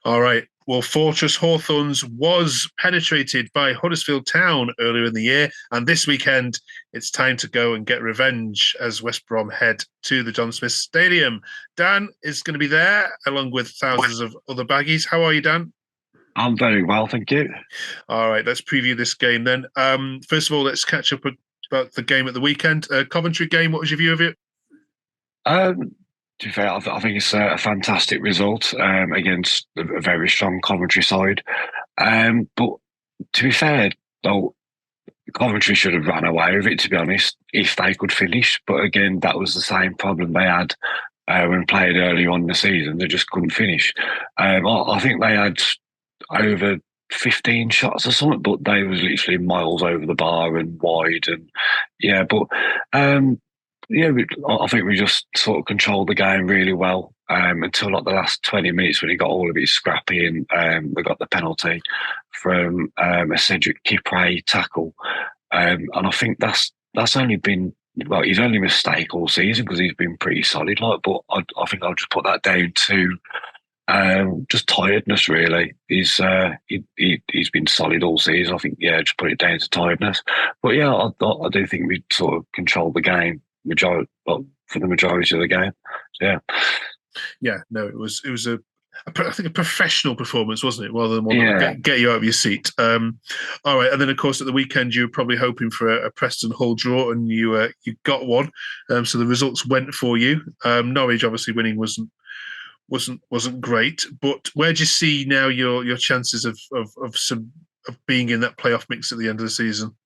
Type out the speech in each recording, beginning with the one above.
All right. Well, Fortress Hawthornes was penetrated by Huddersfield Town earlier in the year, and this weekend it's time to go and get revenge as West Brom head to the John Smith Stadium. Dan is going to be there along with thousands of other baggies. How are you, Dan? I'm very well, thank you. All right, let's preview this game then. First of all, let's catch up about the game at the weekend. Coventry game, what was your view of it? To be fair, I think it's a fantastic result against a very strong Coventry side. But to be fair, though, Coventry should have run away with it, to be honest, if they could finish. But again, that was the same problem they had when played early on in the season. They just couldn't finish. I think they had over 15 shots or something, but they was literally miles over the bar and wide. And yeah, but yeah, I think we just sort of controlled the game really well until like the last 20 minutes when it got all a bit scrappy and we got the penalty from a Cedric Kipre tackle. And I think that's only been, well, his only mistake all season because he's been pretty solid. Like, but I think I'll just put that down to just tiredness, really. He's been solid all season. I think, yeah, just put it down to tiredness. But yeah, I do think we sort of controlled the game for the majority of the game. So, yeah, no, it was I think a professional performance, wasn't it, rather than one that get you out of your seat. All right, and then of course at the weekend you were probably hoping for a Preston Hull draw, and you got one. So the results went for you. Norwich obviously winning wasn't great, but where do you see now your chances of being in that playoff mix at the end of the season?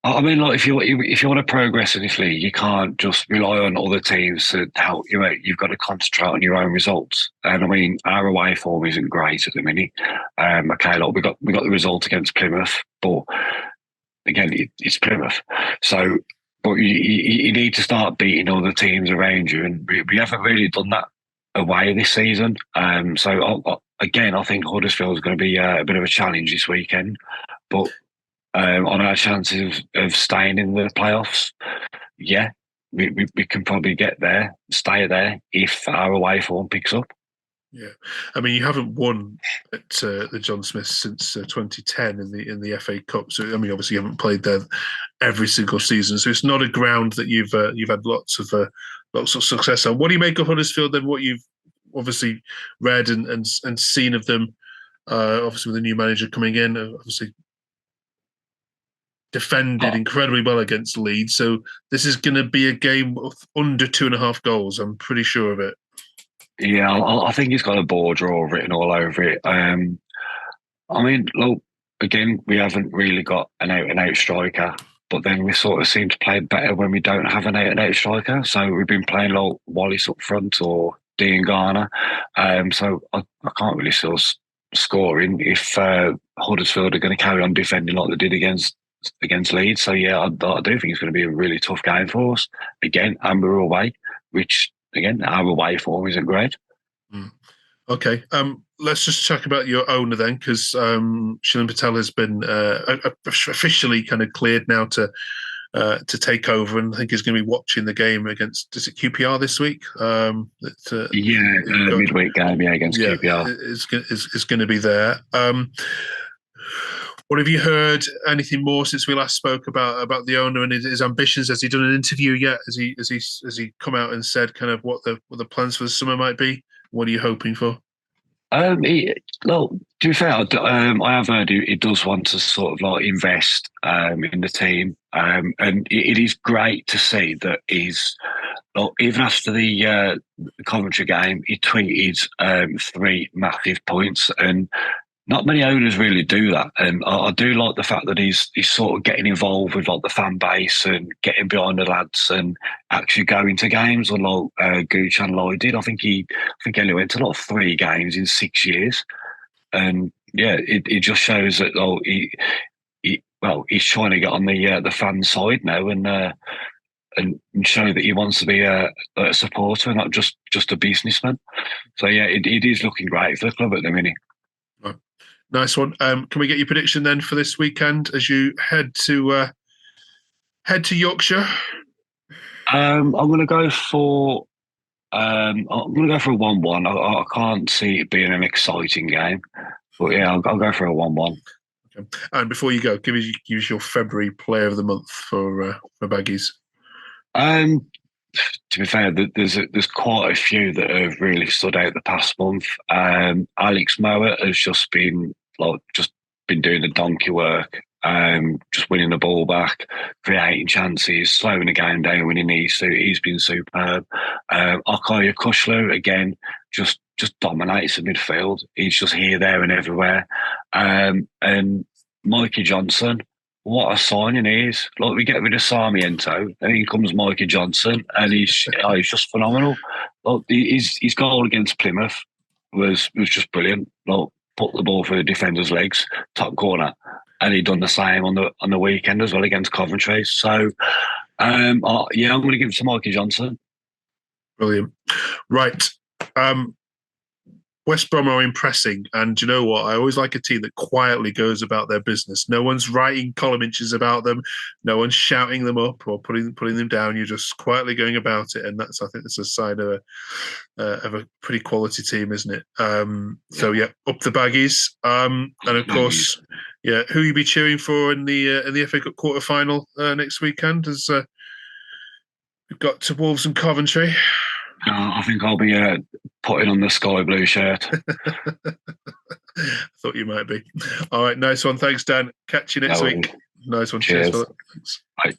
I mean, like if you want to progress in this league, you can't just rely on other teams to help you out. You've got to concentrate on your own results. And I mean, our away form isn't great at the minute. Okay, look, we got the result against Plymouth, but again, it's Plymouth. So, but you need to start beating other teams around you, and we haven't really done that away this season. So again, I think Huddersfield is going to be a bit of a challenge this weekend, but. On our chances of staying in the playoffs, yeah, we can probably get there, stay there if our away form picks up. Yeah, I mean, you haven't won at the John Smith since 2010 in the FA Cup. So I mean, obviously, you haven't played there every single season. So it's not a ground that you've had lots of success on. What do you make of Huddersfield then? What you've obviously read and seen of them, obviously with the new manager coming in, obviously. Defended incredibly well against Leeds, so this is going to be a game of under 2.5 goals. I'm pretty sure of it. Yeah, I think he's got a ball draw written all over it. I mean, look, again, we haven't really got an out-and-out striker, but then we sort of seem to play better when we don't have an out-and-out striker. So we've been playing like Wallace up front or Dean Garner. So I can't really see us scoring if Huddersfield are going to carry on defending like they did against Leeds. So yeah, I do think it's going to be a really tough game for us. Again, and we're away, which again, our away form isn't great. Okay, let's just talk about your owner then, because Shilan Patel has been officially kind of cleared now to take over, and I think he's going to be watching the game against, is it QPR this week? Midweek game, against QPR. It's going to be there. What have you heard? Anything more since we last spoke about the owner and his ambitions? Has he done an interview yet? Has he come out and said kind of what the plans for the summer might be? What are you hoping for? To be fair, I have heard he does want to sort of like invest in the team, and it is great to see that he's. Even after the Coventry game, he tweeted 3 massive points, and not many owners really do that. And I do like the fact that he's sort of getting involved with like the fan base and getting behind the lads and actually going to games. Like Gooch and Lloyd did. I think he only went to like 3 games in 6 years, and yeah, it just shows that he's trying to get on the fan side now and show that he wants to be a supporter and not just a businessman. So yeah, it is looking great for the club at the minute. Right. Nice one. Can we get your prediction then for this weekend as you head to Yorkshire? I'm going to go for I'm going to go for a 1-1. I can't see it being an exciting game. But yeah, I'll go for a 1-1. Okay. And before you go, give us your February player of the month for Baggies. To be fair, there's quite a few that have really stood out the past month. Alex Mower has just been doing the donkey work, just winning the ball back, creating chances, slowing the game down when he needs to. He's been superb. Akaya Kushlu again, just dominates the midfield. He's just here, there, and everywhere. And Mikey Johnson. What a signing he is. Like, we get rid of Sarmiento, and in comes Mikey Johnson, and he's just phenomenal. Like, his goal against Plymouth was just brilliant. Like, put the ball through the defender's legs, top corner, and he done the same on the weekend as well against Coventry. So, I'm going to give it to Mikey Johnson. Brilliant. Right. West Brom are impressing, and you know what? I always like a team that quietly goes about their business. No one's writing column inches about them. No one's shouting them up or putting them down. You're just quietly going about it, and I think that's a sign of a pretty quality team, isn't it? So yeah, up the Baggies, and of course, yeah, who you be cheering for in the FA Cup quarter final next weekend? As we've got to Wolves and Coventry. I think I'll be putting on the sky blue shirt. I thought you might be. All right, nice one. Thanks, Dan. Catch you next week. Nice one. Cheers. Thanks. Bye.